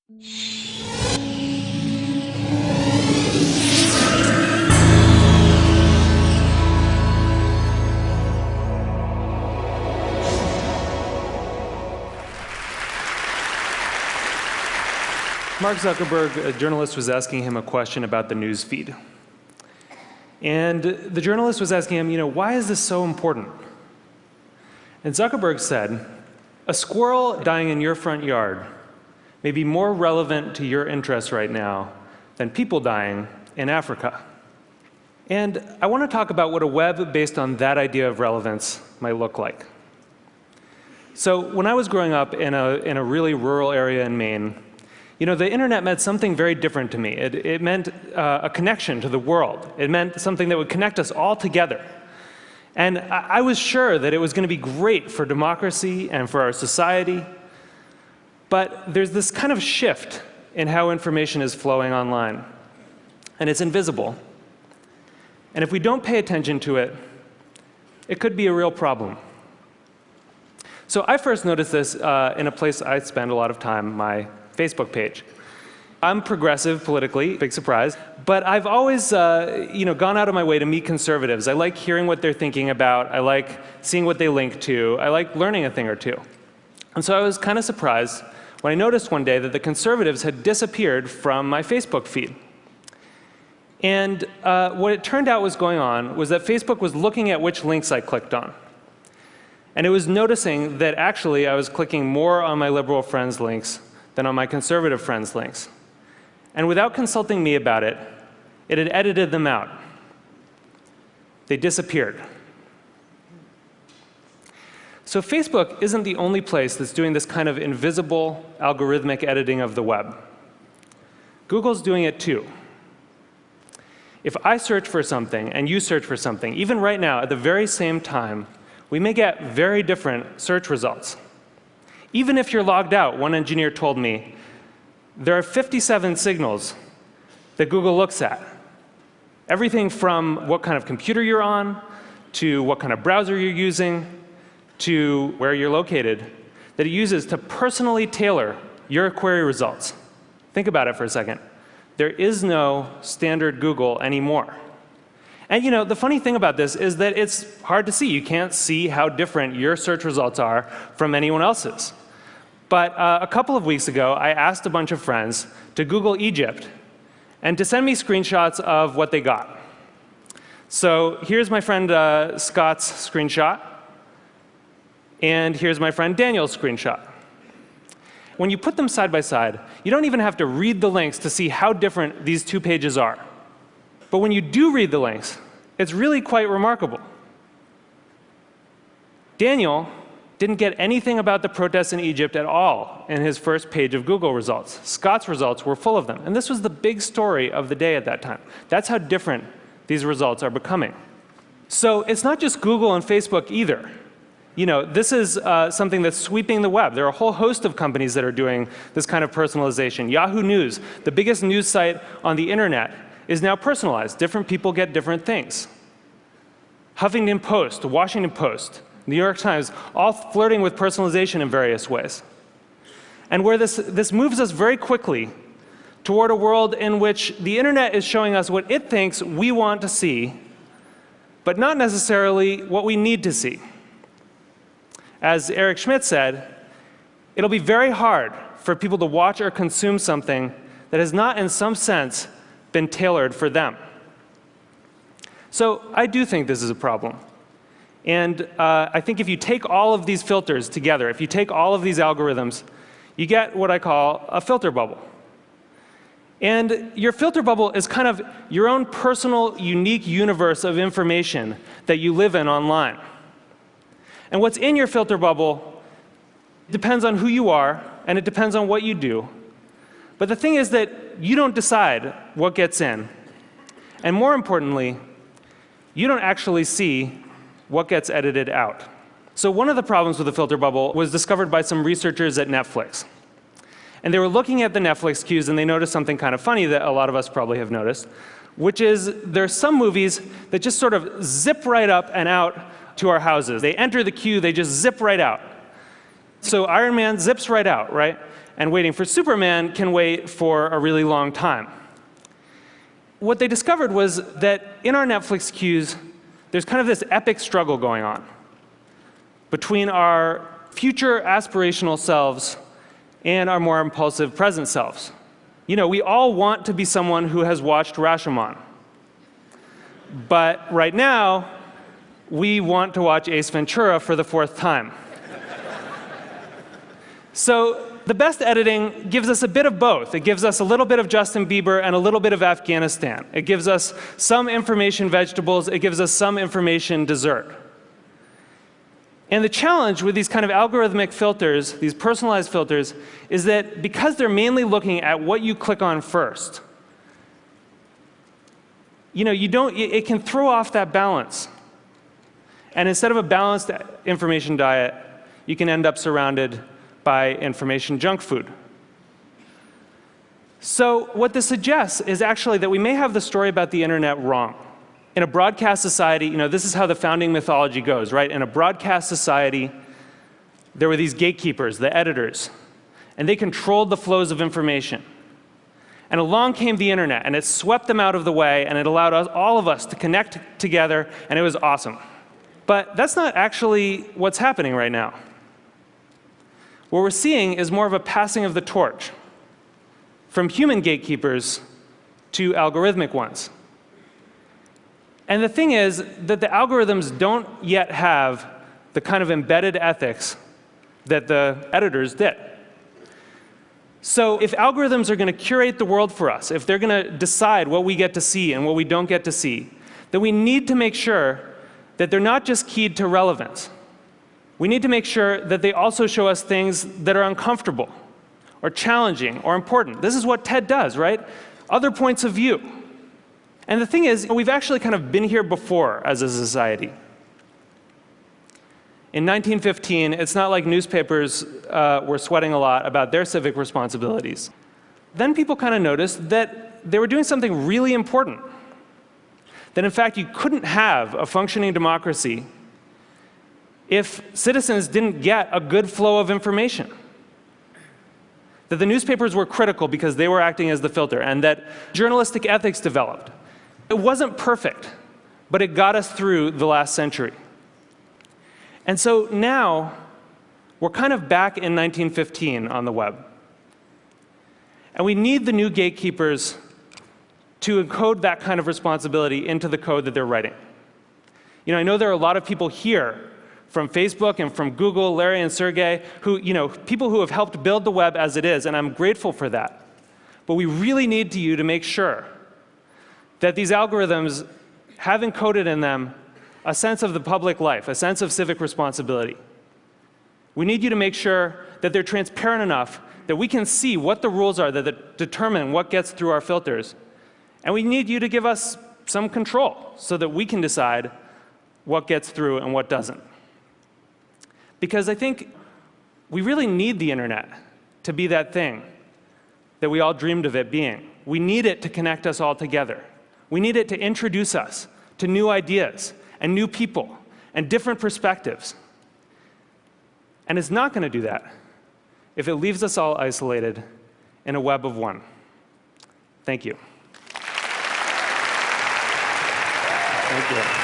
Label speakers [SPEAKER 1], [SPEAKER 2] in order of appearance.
[SPEAKER 1] Mark Zuckerberg, a journalist, was asking him a question about the news feed. And the journalist was asking him, why is this so important? And Zuckerberg said, a squirrel dying in your front yard may be more relevant to your interests right now than people dying in Africa. And I want to talk about what a web based on that idea of relevance might look like. So when I was growing up in a really rural area in Maine, the internet meant something very different to me. It meant a connection to the world. It meant something that would connect us all together. And I was sure that it was going to be great for democracy and for our society. But there's this kind of shift in how information is flowing online. And it's invisible. And if we don't pay attention to it, it could be a real problem. So I first noticed this in a place I spend a lot of time, my Facebook page. I'm progressive politically, big surprise, but I've always gone out of my way to meet conservatives. I like hearing what they're thinking about. I like seeing what they link to. I like learning a thing or two. And so I was kind of surprised when I noticed one day that the conservatives had disappeared from my Facebook feed. And what it turned out was going on was that Facebook was looking at which links I clicked on. And it was noticing that actually I was clicking more on my liberal friends' links than on my conservative friends' links. And without consulting me about it, it had edited them out. They disappeared. So Facebook isn't the only place that's doing this kind of invisible algorithmic editing of the web. Google's doing it too. If I search for something and you search for something, even right now at the very same time, we may get very different search results. Even if you're logged out, one engineer told me, there are 57 signals that Google looks at. Everything from what kind of computer you're on, to what kind of browser you're using, to where you're located, that it uses to personally tailor your query results. Think about it for a second. There is no standard Google anymore. And the funny thing about this is that it's hard to see. You can't see how different your search results are from anyone else's. But a couple of weeks ago, I asked a bunch of friends to Google Egypt and to send me screenshots of what they got. So here's my friend Scott's screenshot. And here's my friend Daniel's screenshot. When you put them side by side, you don't even have to read the links to see how different these two pages are. But when you do read the links, it's really quite remarkable. Daniel didn't get anything about the protests in Egypt at all in his first page of Google results. Scott's results were full of them. And this was the big story of the day at that time. That's how different these results are becoming. So it's not just Google and Facebook either. This is something that's sweeping the web. There are a whole host of companies that are doing this kind of personalization. Yahoo News, the biggest news site on the internet, is now personalized. Different people get different things. Huffington Post, the Washington Post, New York Times, all flirting with personalization in various ways. And where this moves us very quickly toward a world in which the internet is showing us what it thinks we want to see, but not necessarily what we need to see. As Eric Schmidt said, it'll be very hard for people to watch or consume something that has not, in some sense, been tailored for them. So I do think this is a problem. And I think if you take all of these filters together, if you take all of these algorithms, you get what I call a filter bubble. And your filter bubble is kind of your own personal, unique universe of information that you live in online. And what's in your filter bubble depends on who you are, and it depends on what you do. But the thing is that you don't decide what gets in. And more importantly, you don't actually see what gets edited out. So one of the problems with the filter bubble was discovered by some researchers at Netflix. And they were looking at the Netflix queues, and they noticed something kind of funny that a lot of us probably have noticed, which is there are some movies that just sort of zip right up and out to our houses. They enter the queue, they just zip right out. So Iron Man zips right out, right? and waiting for Superman can wait for a really long time. What they discovered was that in our Netflix queues, there's kind of this epic struggle going on between our future aspirational selves and our more impulsive present selves. You know, we all want to be someone who has watched Rashomon. But right now, we want to watch Ace Ventura for the 4th time. So the best editing gives us a bit of both. It gives us a little bit of Justin Bieber and a little bit of Afghanistan. It gives us some information vegetables. It gives us some information dessert. And the challenge with these kind of algorithmic filters, these personalized filters, is that because they're mainly looking at what you click on first, you know, it can throw off that balance. And instead of a balanced information diet, you can end up surrounded by information junk food. So what this suggests is actually that we may have the story about the internet wrong. In a broadcast society, you know, this is how the founding mythology goes, right? In a broadcast society, there were these gatekeepers, the editors, and they controlled the flows of information. And along came the internet, and it swept them out of the way, and it allowed all of us to connect together, and it was awesome. But that's not actually what's happening right now. What we're seeing is more of a passing of the torch from human gatekeepers to algorithmic ones. And the thing is that the algorithms don't yet have the kind of embedded ethics that the editors did. So if algorithms are going to curate the world for us, if they're going to decide what we get to see and what we don't get to see, then we need to make sure that they're not just keyed to relevance. We need to make sure that they also show us things that are uncomfortable or challenging or important. This is what TED does, right? Other points of view. And the thing is, we've actually kind of been here before as a society. In 1915, it's not like newspapers were sweating a lot about their civic responsibilities. Then people kind of noticed that they were doing something really important. That in fact, you couldn't have a functioning democracy if citizens didn't get a good flow of information. That the newspapers were critical because they were acting as the filter, and that journalistic ethics developed. It wasn't perfect, but it got us through the last century. And so now, we're kind of back in 1915 on the web. And we need the new gatekeepers to encode that kind of responsibility into the code that they're writing. You know, I know there are a lot of people here from Facebook and from Google, Larry and Sergey, who, you know, people who have helped build the web as it is, and I'm grateful for that. But we really need you to make sure that these algorithms have encoded in them a sense of the public life, a sense of civic responsibility. We need you to make sure that they're transparent enough that we can see what the rules are that determine what gets through our filters. And we need you to give us some control so that we can decide what gets through and what doesn't. Because I think we really need the internet to be that thing that we all dreamed of it being. We need it to connect us all together. We need it to introduce us to new ideas and new people and different perspectives. And it's not going to do that if it leaves us all isolated in a web of one. Thank you. Thank you.